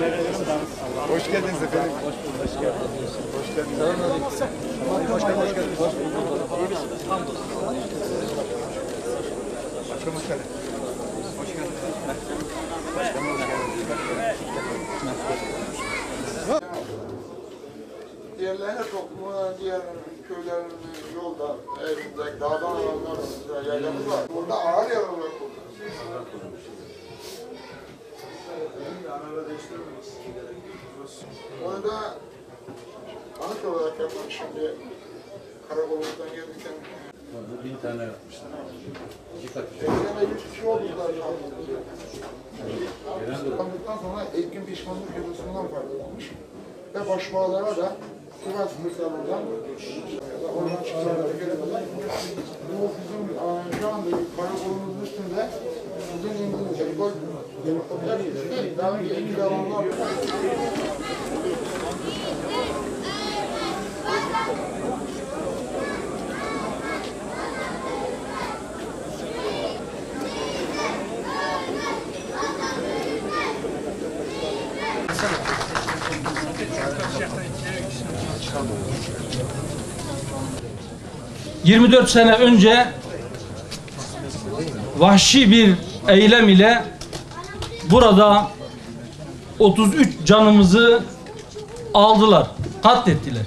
Hoş geldiniz efendim. Hoş bulduk. Hoş geldiniz. Hoş geldiniz. Hoş geldiniz. Hoş bulduk. İyi misiniz? Hamdolsun. Başkanım hoş geldiniz. Hoş geldiniz. Başkanım hoş geldiniz. Diğerlerine toplumuna, diğer köylerin yolda, evinde, dağdan alanlar var, yaylamız var. Burada ağır yaralar oldu. Onu da anıt olarak yapmak şimdi karakolumuzdan gelirken 1000 tane yapmışlar. İki kat. Ekrem'e 100 kişi oldular. Kaldıktan sonra etkin pişmanlık yılısından faydalanmış ve başbuğalara da Sivas Mısır'dan oradan çıktılar gelemeden bu bizim şu anda karakolumuzun üstünde sizin indiğiniz helikopter değil, daha önce iki devamlar 24 sene önce vahşi bir eylem ile burada 33 canımızı aldılar, katlettiler.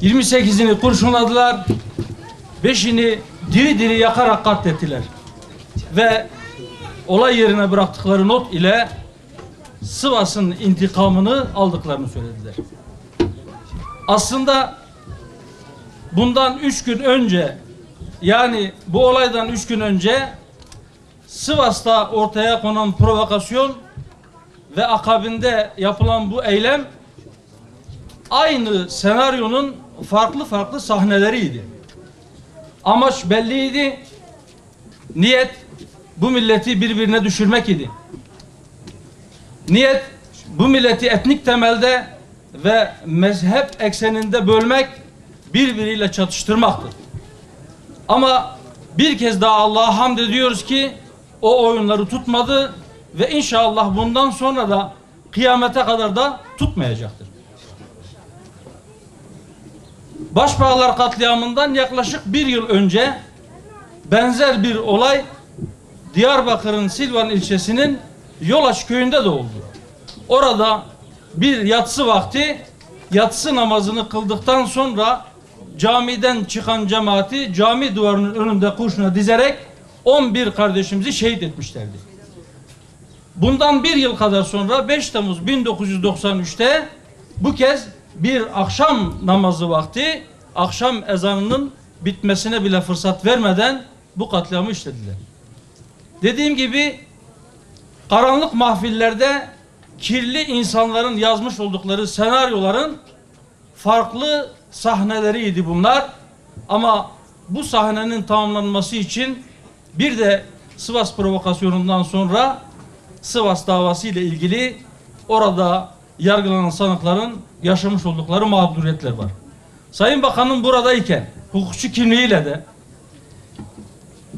28'ini kurşunladılar, 5'ini diri diri yakarak katlettiler. Ve olay yerine bıraktıkları not ile Sivas'ın intikamını aldıklarını söylediler. Aslında bundan 3 gün önce, yani bu olaydan 3 gün önce Sivas'ta ortaya konan provokasyon ve akabinde yapılan bu eylem aynı senaryonun farklı farklı sahneleriydi. Amaç belliydi. Niyet bu milleti birbirine düşürmek idi. Niyet bu milleti etnik temelde ve mezhep ekseninde bölmek, birbiriyle çatıştırmaktır. Ama bir kez daha Allah'a hamd ediyoruz ki o oyunları tutmadı ve inşallah bundan sonra da kıyamete kadar da tutmayacaktır. Başbağlar katliamından yaklaşık 1 yıl önce benzer bir olay Diyarbakır'ın Silvan ilçesinin Yolaç köyünde de oldu. Orada bir yatsı vakti yatsı namazını kıldıktan sonra camiden çıkan cemaati cami duvarının önünde kurşuna dizerek 11 kardeşimizi şehit etmişlerdi. Bundan 1 yıl kadar sonra 5 Temmuz 1993'te bu kez bir akşam namazı vakti akşam ezanının bitmesine bile fırsat vermeden bu katliamı işlediler. Dediğim gibi karanlık mahfillerde kirli insanların yazmış oldukları senaryoların farklı sahneleriydi bunlar. Ama bu sahnenin tamamlanması için bir de Sivas provokasyonundan sonra Sivas davası ile ilgili orada yargılanan sanıkların yaşamış oldukları mağduriyetler var. Sayın Bakanım buradayken hukukçu kimliğiyle de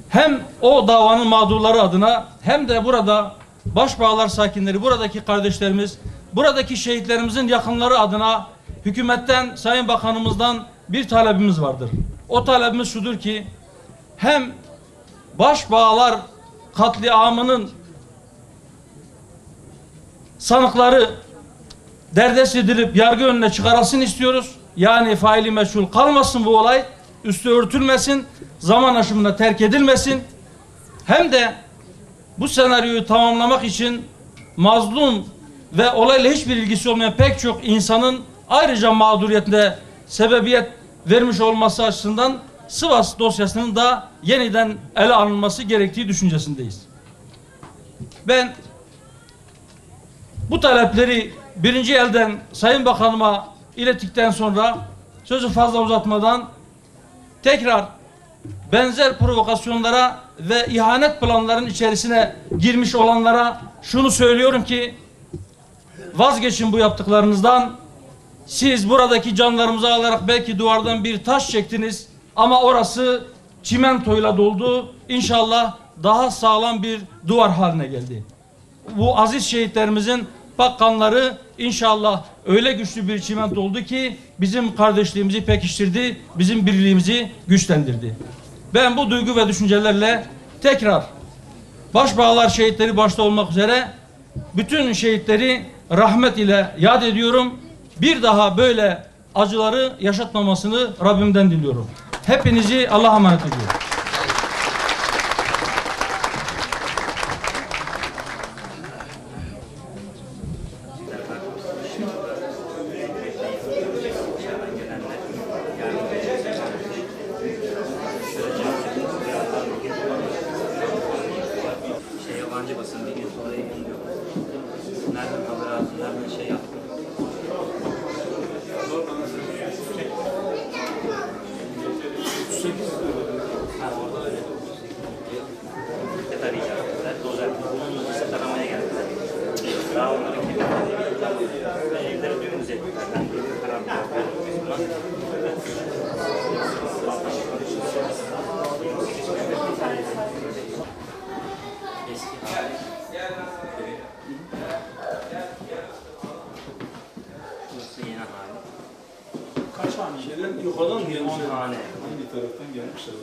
hem o davanın mağdurları adına hem de burada Başbağlar sakinleri, buradaki kardeşlerimiz, buradaki şehitlerimizin yakınları adına hükümetten, Sayın Bakanımızdan bir talebimiz vardır. O talebimiz şudur ki hem Başbağlar katliamının sanıkları derdest edilip yargı önüne çıkarılsın istiyoruz. Yani faili meçhul kalmasın bu olay, üstü örtülmesin, zaman aşımına terk edilmesin. Hem de bu senaryoyu tamamlamak için mazlum ve olayla hiçbir ilgisi olmayan pek çok insanın ayrıca mağduriyetine sebebiyet vermiş olması açısından Sivas dosyasının da yeniden ele alınması gerektiği düşüncesindeyiz. Ben bu talepleri birinci elden Sayın Bakanıma ilettikten sonra sözü fazla uzatmadan tekrar benzer provokasyonlara ve ihanet planların içerisine girmiş olanlara şunu söylüyorum ki vazgeçin bu yaptıklarınızdan. Siz buradaki canlarımızı alarak belki duvardan bir taş çektiniz ama orası çimentoyla doldu. İnşallah daha sağlam bir duvar haline geldi. Bu aziz şehitlerimizin Bak kanları inşallah öyle güçlü bir çimento oldu ki bizim kardeşliğimizi pekiştirdi, bizim birliğimizi güçlendirdi. Ben bu duygu ve düşüncelerle tekrar Başbağlar şehitleri başta olmak üzere bütün şehitleri rahmet ile yad ediyorum. Bir daha böyle acıları yaşatmamasını Rabbimden diliyorum. Hepinizi Allah'a emanet ediyorum. Yabancı basın bir gün sonra yayınlıyor. Nereden haber aldın, nereden şey yaptın? Ha, orada öyle. Ne kadar iyi yaptılar. Dozer bulunduğu taramaya geldiler. Daha onları ve evleri dümdüz ettiler. Ben de karar verdim. Eski hali. Burası yeni hali. Kaç hane? Şeyler yukarıdan mı gelmişler? 10 hane. Hangi taraftan gelmişler?